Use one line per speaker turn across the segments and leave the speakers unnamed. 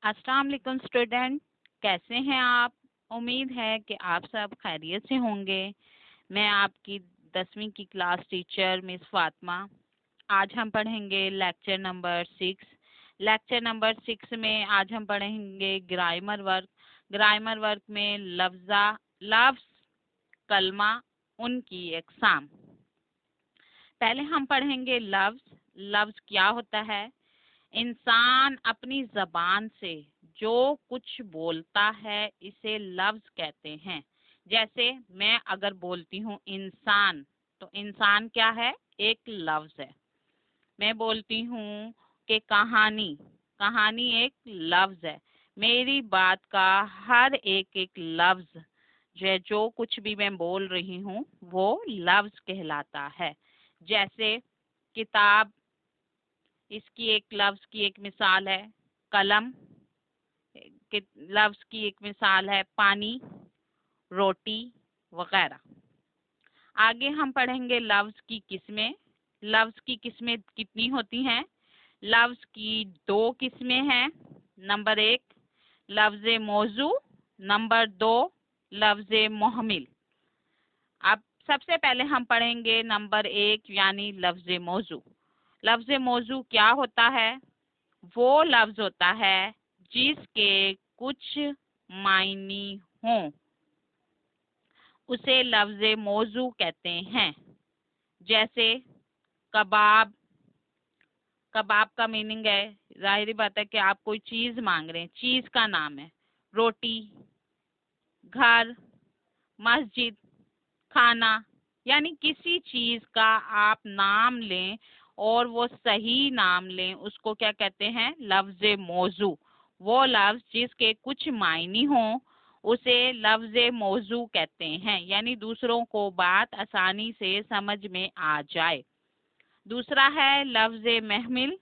अस्सलाम वालेकुम स्टूडेंट, कैसे हैं आप? उम्मीद है कि आप सब खैरियत से होंगे। मैं आपकी 10वीं की क्लास टीचर मिस फातिमा। आज हम पढ़ेंगे लेक्चर नंबर 6। लेक्चर नंबर 6 में आज हम पढ़ेंगे ग्रामर वर्क। ग्रामर वर्क में लफ्ज़, कलमा, उनकी अक़साम। पहले हम पढ़ेंगे लफ्ज़। लफ्ज़ क्या होता है? इंसान अपनी जबान से जो कुछ बोलता है इसे लफ्ज कहते हैं। जैसे मैं अगर बोलती हूँ इंसान, तो इंसान क्या है? एक लफ्ज है। मैं बोलती हूँ कि कहानी, कहानी एक लफ्ज है। मेरी बात का हर एक एक लफ्ज जो कुछ भी मैं बोल रही हूँ वो लफ्ज कहलाता है। जैसे किताब, इसकी एक लफ्ज की एक मिसाल है। कलम के लफ्ज की एक मिसाल है। पानी, रोटी वगैरह। आगे हम पढ़ेंगे लफ्ज की किस्में। लफ्ज की किस्में कितनी होती हैं? लफ्ज की 2 किस्में हैं। नंबर 1 लफ्ज मौजू, नंबर 2 लफ्ज मुहमिल। अब सबसे पहले हम पढ़ेंगे नंबर 1 यानी लफ्ज मौजू। लफ्ज मौजू क्या होता है? वो लफ्ज होता है जिसके कुछ मायने हों, उसे लफ्ज मौजू कहते हैं। जैसे कबाब, कबाब का मीनिंग है, जाहिर बात है कि आप कोई चीज मांग रहे हैं, चीज का नाम है। रोटी, घर, मस्जिद, खाना, यानी किसी चीज का आप नाम लें और वो सही नाम लें, उसको क्या कहते हैं? लफ्ज मौजू। वो लफ्ज जिसके कुछ मायने हों उसे लफ्ज मौजू कहते हैं, यानी दूसरों को बात आसानी से समझ में आ जाए। दूसरा है लफ्ज महमिल।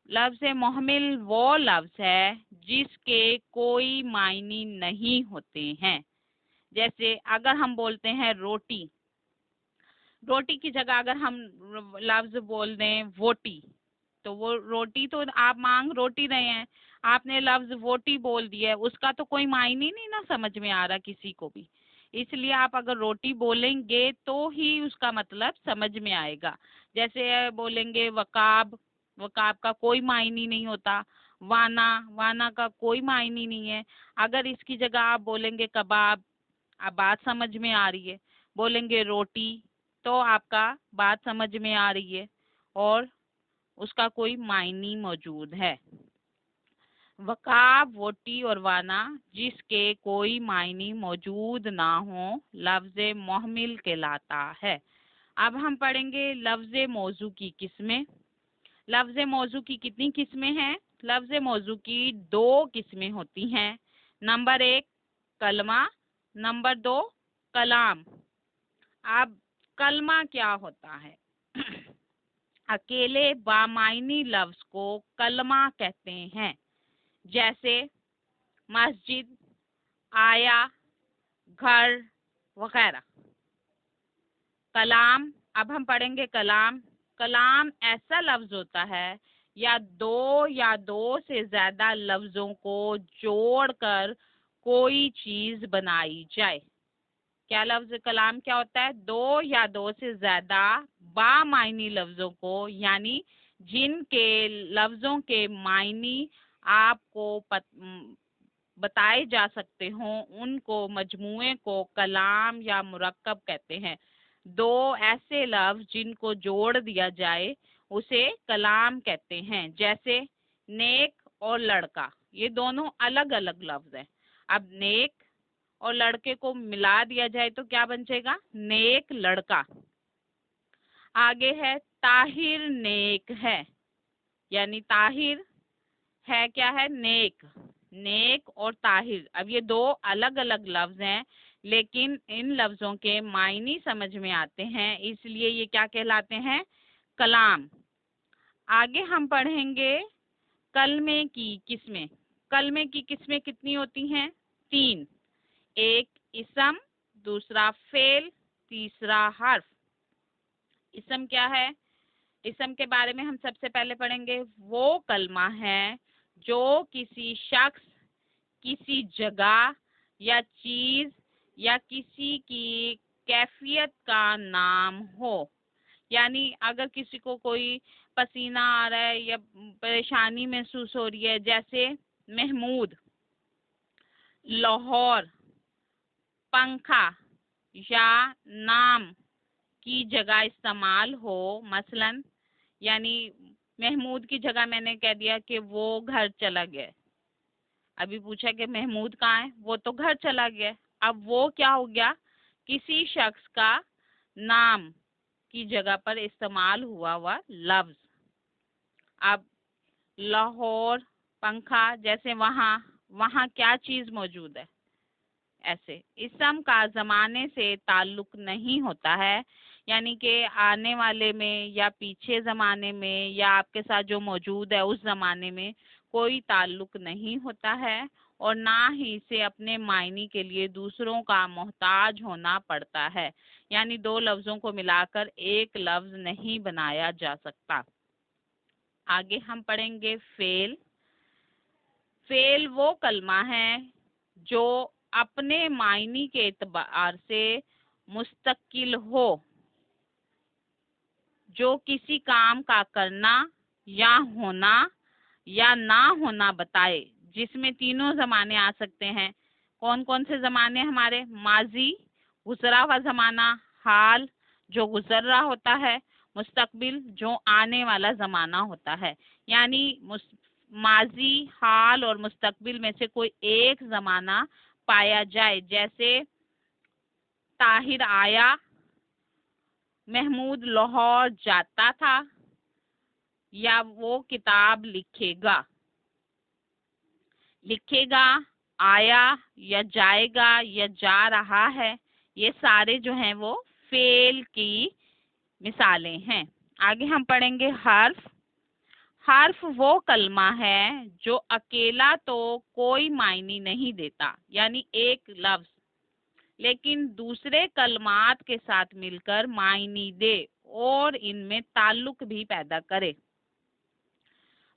लफ्ज महमिल वो लफ्ज है जिसके कोई मायने नहीं होते हैं। जैसे अगर हम बोलते हैं रोटी, रोटी की जगह अगर हम लफ्ज बोल दें वोटी, तो वो रोटी तो आप मांग रोटी रहे हैं, आपने लफ्ज वोटी बोल दिया है, उसका तो कोई मायने नहीं ना समझ में आ रहा किसी को भी। इसलिए आप अगर रोटी बोलेंगे तो ही उसका मतलब समझ में आएगा। जैसे बोलेंगे वकाब, वकाब का कोई मायने नहीं होता। वाना, वाना का कोई मायने नहीं है। अगर इसकी जगह आप बोलेंगे कबाब, अब बात समझ में आ रही है। बोलेंगे रोटी तो आपका बात समझ में आ रही है और उसका कोई मायने मौजूद है। वकाब, वोटी और वाना जिसके कोई मायने मौजूद ना हो लफ्ज मुहमिल कहलाता है। अब हम पढ़ेंगे लफ्ज मौजू की किस्में। लफ्ज मौजू की कितनी किस्में हैं? लफ्ज मौजू की 2 किस्में होती हैं। नंबर 1 कलमा, नंबर 2 कलाम। अब कलमा क्या होता है? अकेले बामायनी लफ्ज को कलमा कहते हैं। जैसे मस्जिद, आया, घर वगैरह। कलाम, अब हम पढ़ेंगे कलाम। कलाम ऐसा लफ्ज होता है या 2 से ज्यादा लफ्जों को जोड़कर कोई चीज बनाई जाए। क्या लफ्ज कलाम क्या होता है? 2 से ज्यादा बामायनी लफ्जों को, यानी जिनके लफ्जों के मायने आपको बताए जा सकते हों, उनको मजमूए को कलाम या मुरक्कब कहते हैं। 2 ऐसे लफ्ज जिनको जोड़ दिया जाए उसे कलाम कहते हैं। जैसे नेक और लड़का, ये दोनों अलग अलग लफ्ज हैं। अब नेक और लड़के को मिला दिया जाए तो क्या बन जाएगा? नेक लड़का। आगे है ताहिर नेक है, यानी ताहिर है क्या है? नेक। नेक और ताहिर, अब ये 2 अलग अलग लफ्ज हैं लेकिन इन लफ्जों के मायने समझ में आते हैं, इसलिए ये क्या कहलाते हैं? कलाम। आगे हम पढ़ेंगे कलमे की किस्में। कलमे की किस्में कितनी होती हैं? 3। एक इसम, दूसरा फेल, तीसरा हर्फ। इसम क्या है? इसम के बारे में हम सबसे पहले पढ़ेंगे। वो कलमा है जो किसी शख्स, किसी जगह या चीज या किसी की कैफियत का नाम हो। यानी अगर किसी को कोई पसीना आ रहा है या परेशानी महसूस हो रही है, जैसे महमूद, लाहौर, पंखा या नाम की जगह इस्तेमाल हो। मसलन यानी महमूद की जगह मैंने कह दिया कि वो घर चला गया। अभी पूछा कि महमूद कहाँ है, वो तो घर चला गया। अब वो क्या हो गया, किसी शख्स का नाम की जगह पर इस्तेमाल हुआ हुआ लफ्ज। अब लाहौर, पंखा, जैसे वहाँ, वहाँ क्या चीज मौजूद है। ऐसे इसम का जमाने से ताल्लुक नहीं होता है, यानी कि आने वाले में या पीछे जमाने में या आपके साथ जो मौजूद है उस जमाने में कोई ताल्लुक नहीं होता है, और ना ही इसे अपने मायने के लिए दूसरों का मोहताज होना पड़ता है। यानी दो लफ्जों को मिलाकर एक लफ्ज नहीं बनाया जा सकता। आगे हम पढ़ेंगे फेल। फेल वो कलमा है जो अपने मायने के एतबार से मुस्तकिल हो, जो किसी काम का करना या होना या ना होना बताए, जिसमें तीनों जमाने आ सकते हैं। कौन कौन से जमाने हमारे, माजी, गुजरा हुआ जमाना, हाल जो गुजर रहा होता है, मुस्तकबिल जो आने वाला जमाना होता है। यानी माजी, हाल और मुस्तकबिल में से कोई एक जमाना पाया जाए, जैसे ताहिर आया, महमूद लाहौर जाता था, या वो किताब लिखेगा। लिखेगा, आया या जाएगा या जा रहा है, ये सारे जो हैं वो फेल की मिसालें हैं। आगे हम पढ़ेंगे हर्फ। हर्फ वो कलमा है जो अकेला तो कोई मायने नहीं देता, यानी एक लफ्ज, लेकिन दूसरे कलमात के साथ मिलकर मायने दे और इनमें ताल्लुक भी पैदा करे।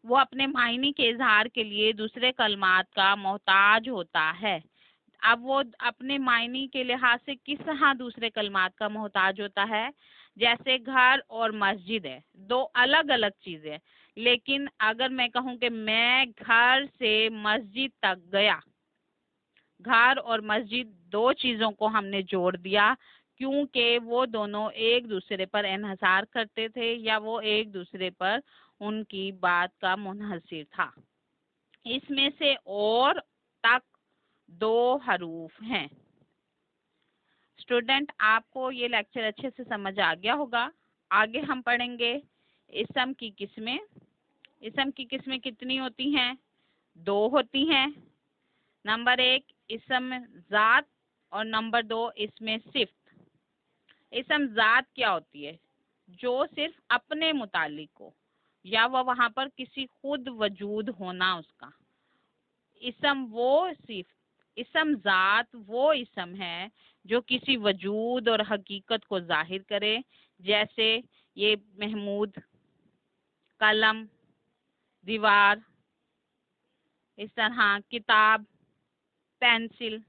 वो अपने मायने के इजहार के लिए दूसरे कलमात का मोहताज होता है। अब वो अपने मायने के लिहाज से किस तरह दूसरे कलमात का मोहताज होता है। जैसे घर और मस्जिद है, दो अलग अलग चीजें, लेकिन अगर मैं कहूँ कि मैं घर से मस्जिद तक गया, घर और मस्जिद दो चीजों को हमने जोड़ दिया, क्योंकि वो दोनों एक दूसरे पर इन्हिसार करते थे या वो एक दूसरे पर उनकी बात का मुनहसिर था। इसमें से और तक दो हरूफ हैं। स्टूडेंट, आपको ये लेक्चर अच्छे से समझ आ गया होगा। आगे हम पढ़ेंगे इसम की किस्में। इसम की किस्में कितनी होती हैं? दो होती हैं। नंबर एक इसम जात और नंबर दो इसमें सिफ्त। इसम जात क्या होती है? जो सिर्फ अपने मुतालिक हो या वह वहां पर किसी खुद वजूद होना उसका। इसम वो सिर्फ, इसम जात वो इसम है जो किसी वजूद और हकीकत को जाहिर करे, जैसे ये महमूद, कलम, दीवार, इस तरह किताब, पेंसिल।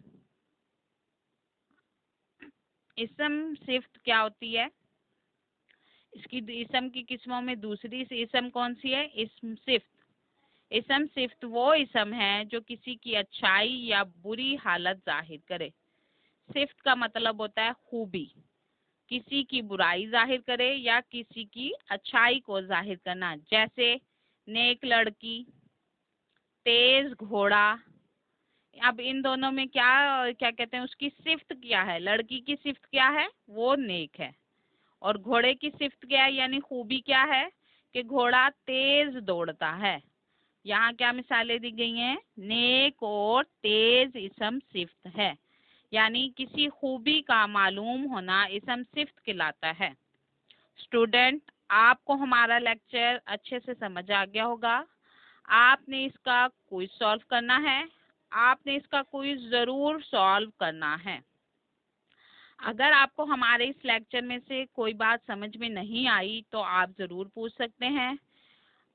इसम सिफ्त क्या होती है? इसकी इसम की किस्मों में दूसरी इसम कौन सी है? इसम सिफ्त। इसम सिफ्त वो इसम है जो किसी की अच्छाई या बुरी हालत जाहिर करे। सिफ्त का मतलब होता है खूबी, किसी की बुराई जाहिर करे या किसी की अच्छाई को जाहिर करना, जैसे नेक लड़की, तेज घोड़ा। अब इन दोनों में क्या क्या कहते हैं, उसकी सिफ्त क्या है? लड़की की सिफ्त क्या है? वो नेक है। और घोड़े की सिफ्त क्या है, यानी खूबी क्या है? कि घोड़ा तेज दौड़ता है। यहाँ क्या मिसालें दी गई हैं? नेक और तेज इसम सिफ्त है, यानी किसी खूबी का मालूम होना इसम सिफ्त कहलाता है। स्टूडेंट, आपको हमारा लेक्चर अच्छे से समझ आ गया होगा। आपने इसका क्विज सॉल्व करना है। आपने इसका क्विज जरूर सॉल्व करना है। अगर आपको हमारे इस लेक्चर में से कोई बात समझ में नहीं आई तो आप ज़रूर पूछ सकते हैं।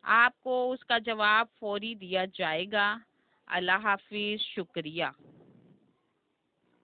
आपको उसका जवाब फौरी दिया जाएगा। अल्लाह हाफिज, शुक्रिया।